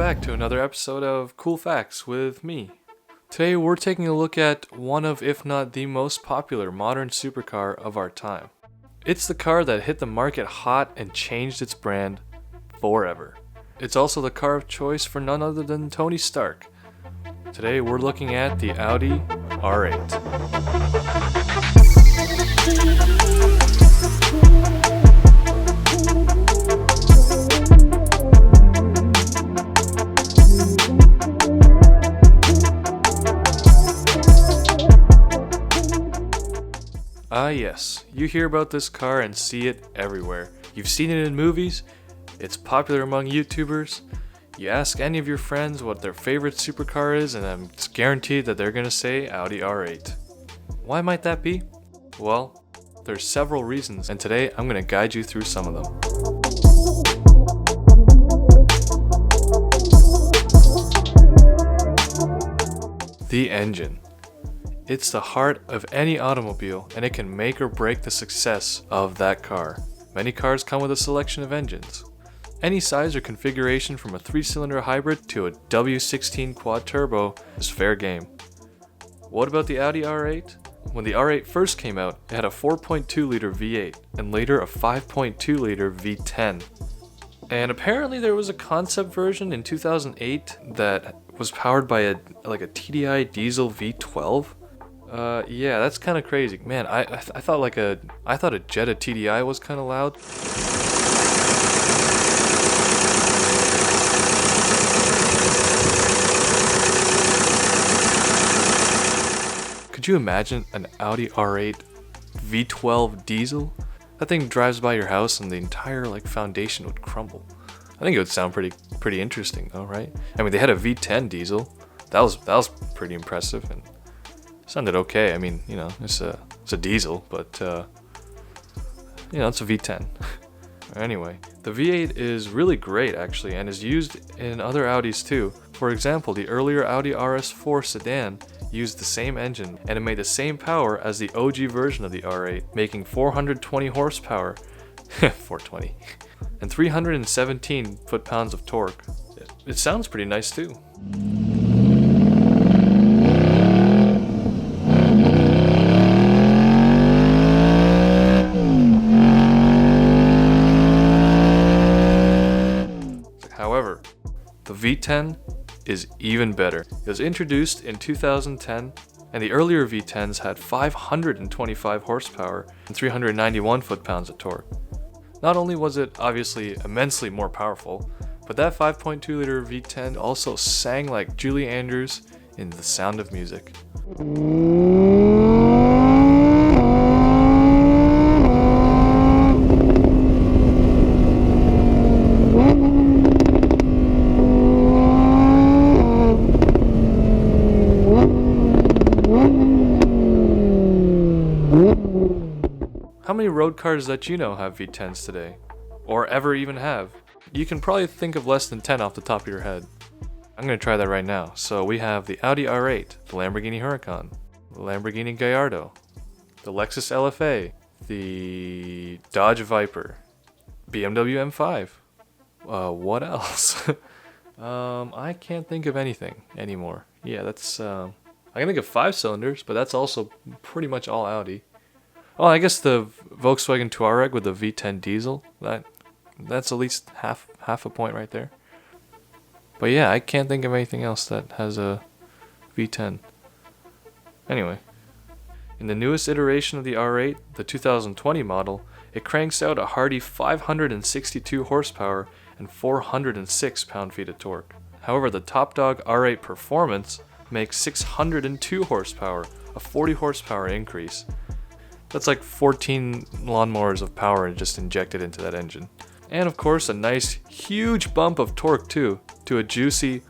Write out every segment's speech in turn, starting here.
back to another episode of Cool Facts with me. Today we're taking a look at one of, if not the most popular modern supercar of our time. It's the car that hit the market hot and changed its brand forever. It's also the car of choice for none other than Tony Stark. Today we're looking at the Audi R8. Ah yes, you hear about this car and see it everywhere. You've seen it in movies, it's popular among YouTubers. You ask any of your friends what their favorite supercar is and I'm guaranteed that they're gonna say Audi R8. Why might that be? Well, there's several reasons and today I'm gonna guide you through some of them. The engine. It's the heart of any automobile and it can make or break the success of that car. Many cars come with a selection of engines. Any size or configuration from a 3-cylinder hybrid to a W16 quad turbo is fair game. What about the Audi R8? When the R8 first came out, it had a 4.2 liter V8 and later a 5.2 liter V10. And apparently there was a concept version in 2008 that was powered by a TDI diesel V12. Yeah, that's kind of crazy. Man, I thought a Jetta TDI was kind of loud. Could you imagine an Audi R8 V12 diesel? That thing drives by your house and the entire foundation would crumble. I think it would sound pretty interesting though, right? I mean, they had a V10 diesel. That was pretty impressive and sounded okay. I mean, it's a diesel, but it's a V10. Anyway, the V8 is really great actually and is used in other Audis too. For example, the earlier Audi RS4 sedan used the same engine and it made the same power as the OG version of the R8, making 420 horsepower, 420, and 317 foot-pounds of torque. It sounds pretty nice too. However, the V10 is even better. It was introduced in 2010, and the earlier V10s had 525 horsepower and 391 foot-pounds of torque. Not only was it obviously immensely more powerful, but that 5.2 liter V10 also sang like Julie Andrews in The Sound of Music. How many road cars that you know have V10s today? Or ever even have? You can probably think of less than 10 off the top of your head. I'm going to try that right now. So we have the Audi R8, the Lamborghini Huracan, the Lamborghini Gallardo, the Lexus LFA, the Dodge Viper, BMW M5. What else? I can't think of anything anymore. Yeah, that's... I can think of 5 cylinders, but that's also pretty much all Audi. Oh, I guess the Volkswagen Touareg with the V10 diesel, that's at least half a point right there. But yeah, I can't think of anything else that has a V10. Anyway, in the newest iteration of the R8, the 2020 model, it cranks out a hearty 562 horsepower and 406 pound-feet of torque. However, the top dog R8 Performance makes 602 horsepower, a 40 horsepower increase. That's like 14 lawnmowers of power just injected into that engine. And of course, a nice, huge bump of torque too, to a juicy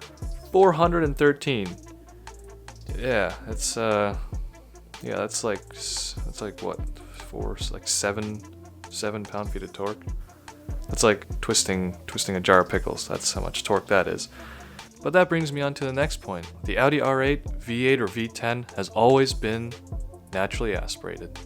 413. Yeah, that's like what, seven pound-feet of torque. That's like twisting a jar of pickles. That's how much torque that is. But that brings me on to the next point. The Audi R8, V8 or V10 has always been naturally aspirated.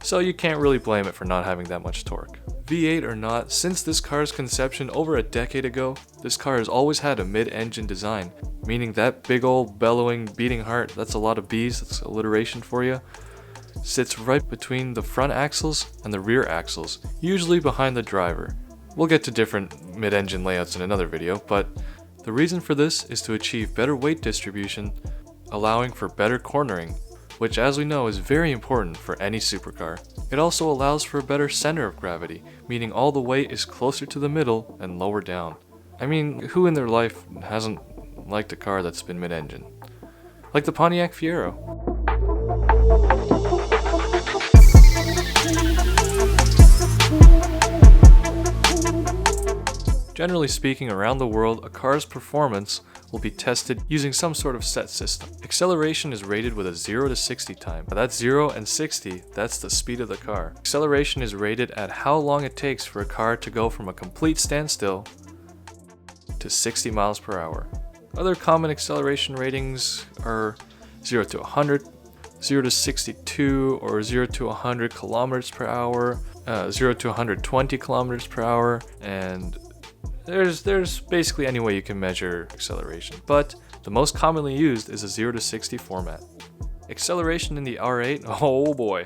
So you can't really blame it for not having that much torque. V8 or not, since this car's conception over a decade ago, this car has always had a mid-engine design, meaning that big old bellowing beating heart, that's a lot of B's, that's alliteration for you, sits right between the front axles and the rear axles, usually behind the driver. We'll get to different mid-engine layouts in another video, but the reason for this is to achieve better weight distribution, allowing for better cornering, which as we know is very important for any supercar. It also allows for a better center of gravity, meaning all the weight is closer to the middle and lower down. I mean, who in their life hasn't liked a car that's been mid-engine? Like the Pontiac Fiero. Generally speaking, around the world, a car's performance will be tested using some sort of set system. Acceleration is rated with a 0 to 60 time. Now that's 0 and 60, that's the speed of the car. Acceleration is rated at how long it takes for a car to go from a complete standstill to 60 miles per hour. Other common acceleration ratings are 0 to 100, 0 to 62, or 0 to 100 kilometers per hour, 0 to 120 kilometers per hour, and there's basically any way you can measure acceleration, but the most commonly used is a 0 to 60 format. Acceleration in the R8, oh boy.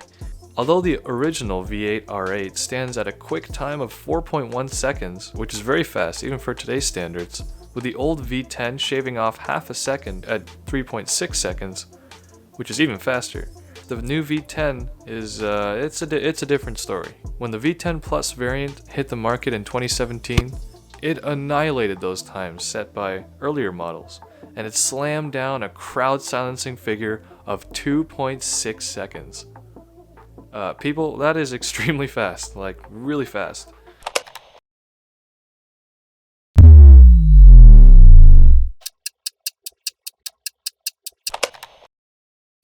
Although the original V8 R8 stands at a quick time of 4.1 seconds, which is very fast even for today's standards, with the old V10 shaving off half a second at 3.6 seconds, which is even faster. The new V10 is it's a different story. When the V10 Plus variant hit the market in 2017, it annihilated those times set by earlier models, and it slammed down a crowd-silencing figure of 2.6 seconds. People, that is extremely fast, like really fast.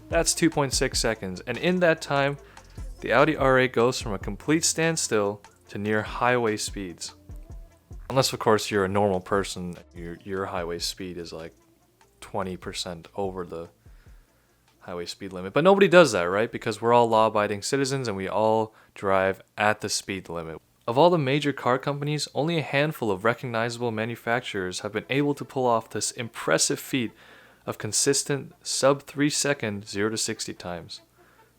That's 2.6 seconds, and in that time, the Audi R8 goes from a complete standstill to near highway speeds. Unless, of course, you're a normal person, your highway speed is like 20% over the highway speed limit. But nobody does that, right? Because we're all law-abiding citizens and we all drive at the speed limit. Of all the major car companies, only a handful of recognizable manufacturers have been able to pull off this impressive feat of consistent sub 3 second 0 to 60 times.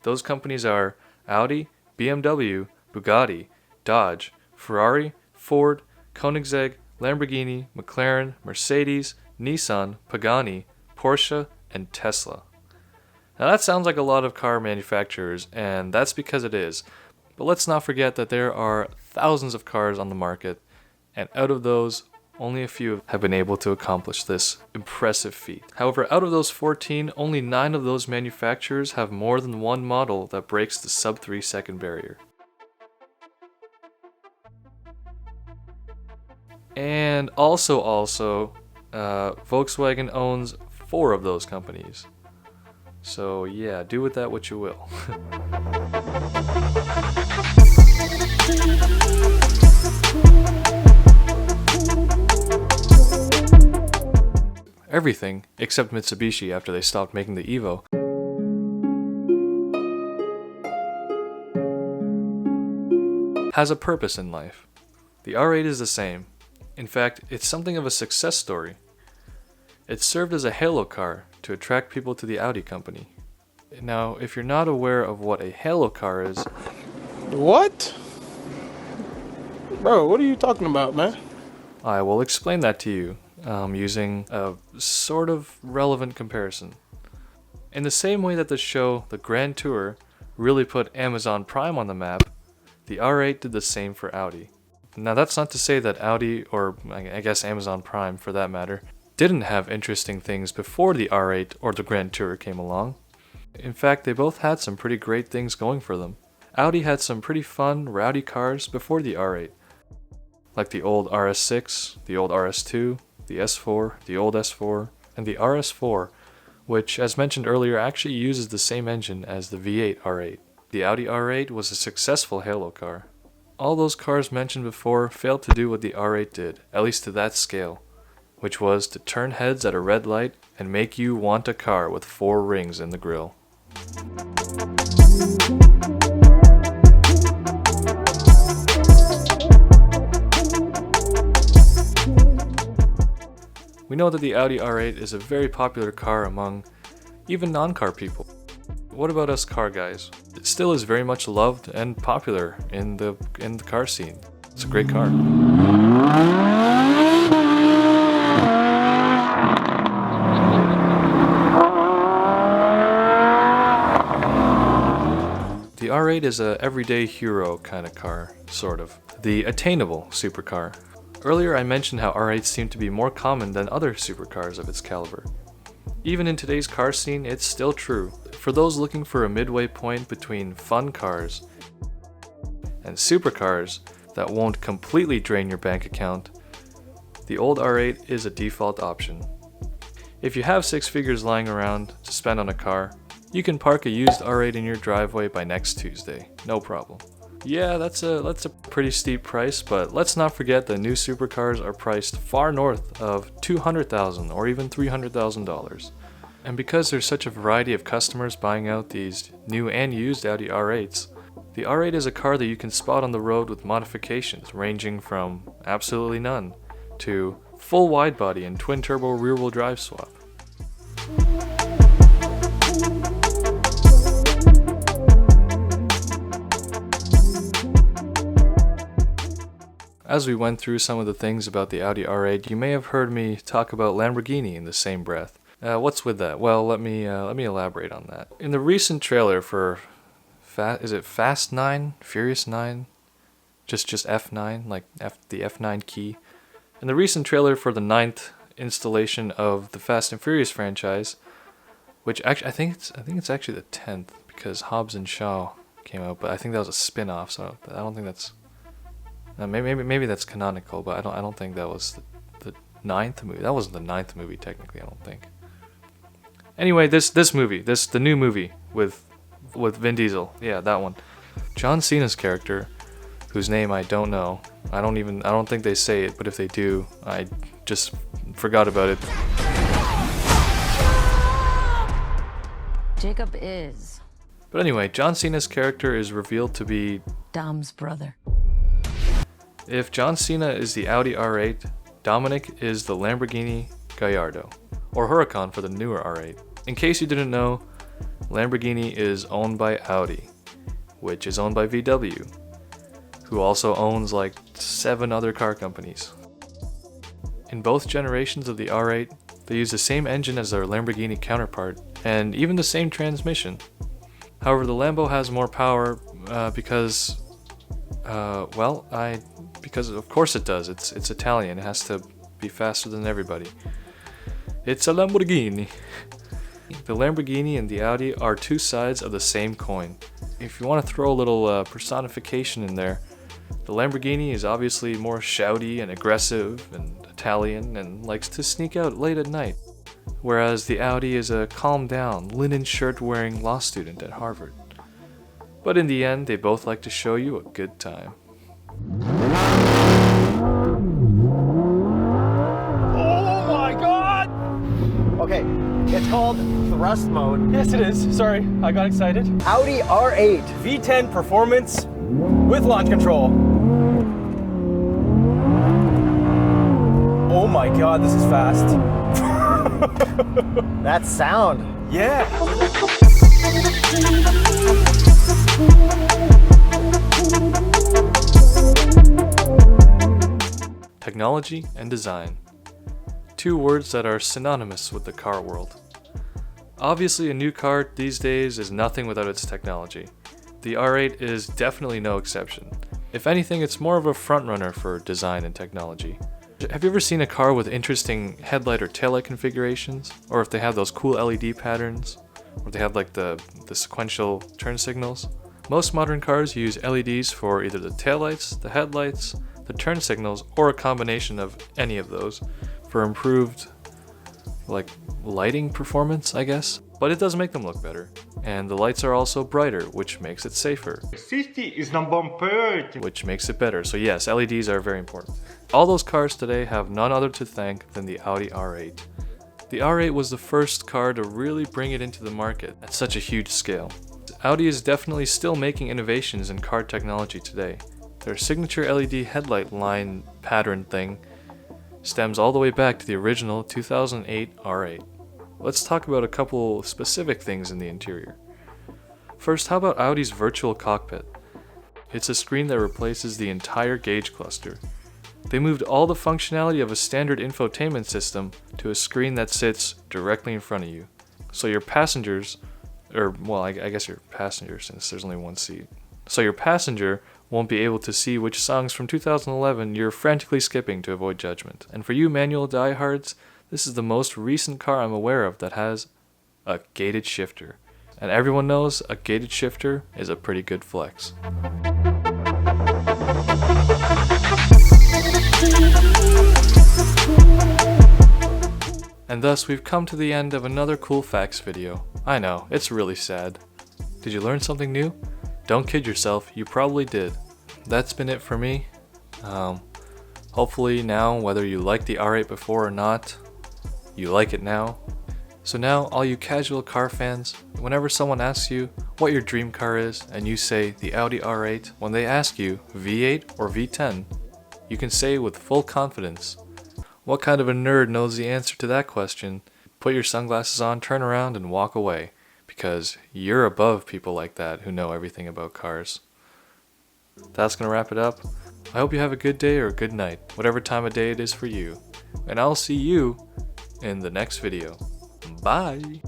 Those companies are Audi, BMW, Bugatti, Dodge, Ferrari, Ford, Koenigsegg, Lamborghini, McLaren, Mercedes, Nissan, Pagani, Porsche, and Tesla. Now that sounds like a lot of car manufacturers, and that's because it is. But let's not forget that there are thousands of cars on the market, and out of those, only a few have been able to accomplish this impressive feat. However, out of those 14, only 9 of those manufacturers have more than one model that breaks the sub 3 second barrier. And also, Volkswagen owns 4 of those companies. So yeah, do with that what you will. Everything, except Mitsubishi after they stopped making the Evo. Has a purpose in life. The R8 is the same. In fact, it's something of a success story. It served as a halo car to attract people to the Audi company. Now, if you're not aware of what a halo car is... What? Bro, what are you talking about, man? I will explain that to you using a sort of relevant comparison. In the same way that the show The Grand Tour really put Amazon Prime on the map, the R8 did the same for Audi. Now that's not to say that Audi, or I guess Amazon Prime for that matter, didn't have interesting things before the R8 or the Grand Tour came along. In fact, they both had some pretty great things going for them. Audi had some pretty fun, rowdy cars before the R8, like the old RS6, the old RS2, the S4, the old S4, and the RS4, which, as mentioned earlier, actually uses the same engine as the V8 R8. The Audi R8 was a successful halo car. All those cars mentioned before failed to do what the R8 did, at least to that scale, which was to turn heads at a red light and make you want a car with 4 rings in the grille. We know that the Audi R8 is a very popular car among even non-car people. What about us car guys? It still is very much loved and popular in the car scene. It's a great car. The R8 is a everyday hero kind of car, sort of. The attainable supercar. Earlier I mentioned how R8s seem to be more common than other supercars of its caliber. Even in today's car scene, it's still true. For those looking for a midway point between fun cars and supercars that won't completely drain your bank account, the old R8 is a default option. If you have 6 figures lying around to spend on a car, you can park a used R8 in your driveway by next Tuesday, no problem. Yeah, that's a pretty steep price, but let's not forget that new supercars are priced far north of $200,000 or even $300,000. And because there's such a variety of customers buying out these new and used Audi R8s, the R8 is a car that you can spot on the road with modifications ranging from absolutely none to full wide body and twin turbo rear wheel drive swap. As we went through some of the things about the Audi R8, you may have heard me talk about Lamborghini in the same breath. What's with that? Well, let me elaborate on that. In the recent trailer for is it Fast 9, Furious 9, just F9, like the F9 key. In the recent trailer for the 9th installation of the Fast and Furious franchise, which actually I think it's actually the 10th because Hobbs and Shaw came out, but I think that was a spin-off, so I don't think that's. Maybe that's canonical, but I don't think that was the 9th movie. That wasn't the 9th movie technically, I don't think. Anyway, this movie, the new movie with Vin Diesel, yeah, that one. John Cena's character, whose name I don't know. I don't think they say it, but if they do, I just forgot about it. Jacob is. But anyway, John Cena's character is revealed to be Dom's brother. If John Cena is the Audi R8, Dominic is the Lamborghini Gallardo, or Huracan for the newer R8. In case you didn't know, Lamborghini is owned by Audi, which is owned by VW, who also owns like 7 other car companies. In both generations of the R8, they use the same engine as their Lamborghini counterpart, and even the same transmission. However, the Lambo has more power because of course it does. It's Italian. It has to be faster than everybody. It's a Lamborghini. The Lamborghini and the Audi are 2 sides of the same coin. If you want to throw a little personification in there, the Lamborghini is obviously more shouty and aggressive and Italian and likes to sneak out late at night, whereas the Audi is a calm down, linen shirt wearing law student at Harvard. But in the end, they both like to show you a good time. Oh my god! Okay, it's called thrust mode. Yes, it is. Sorry, I got excited. Audi R8 V10 performance with launch control. Oh my god, this is fast. That sound. Yeah. Technology and design. 2 words that are synonymous with the car world. Obviously, a new car these days is nothing without its technology. The R8 is definitely no exception. If anything, it's more of a frontrunner for design and technology. Have you ever seen a car with interesting headlight or taillight configurations? Or if they have those cool LED patterns? Or they have like the sequential turn signals? Most modern cars use LEDs for either the taillights, the headlights, the turn signals, or a combination of any of those for improved lighting performance, I guess. But it does make them look better. And the lights are also brighter, which makes it safer. Safety is number one, which makes it better. So yes, LEDs are very important. All those cars today have none other to thank than the Audi R8. The R8 was the first car to really bring it into the market at such a huge scale. Audi is definitely still making innovations in car technology today. Their signature LED headlight line pattern thing stems all the way back to the original 2008 R8. Let's talk about a couple specific things in the interior. First, how about Audi's virtual cockpit? It's a screen that replaces the entire gauge cluster. They moved all the functionality of a standard infotainment system to a screen that sits directly in front of you. So your passengers, I guess your passenger, since there's only one seat. So your passenger won't be able to see which songs from 2011 you're frantically skipping to avoid judgment. And for you manual diehards, this is the most recent car I'm aware of that has a gated shifter. And everyone knows a gated shifter is a pretty good flex. And thus we've come to the end of another cool facts video. I know, it's really sad. Did you learn something new? Don't kid yourself, you probably did. That's been it for me. Hopefully now, whether you liked the R8 before or not, you like it now. So now, all you casual car fans, whenever someone asks you what your dream car is and you say the Audi R8, when they ask you V8 or V10, you can say with full confidence, what kind of a nerd knows the answer to that question? Put your sunglasses on, turn around, and walk away, because you're above people like that who know everything about cars. That's gonna wrap it up. I hope you have a good day or a good night, whatever time of day it is for you. And I'll see you in the next video. Bye!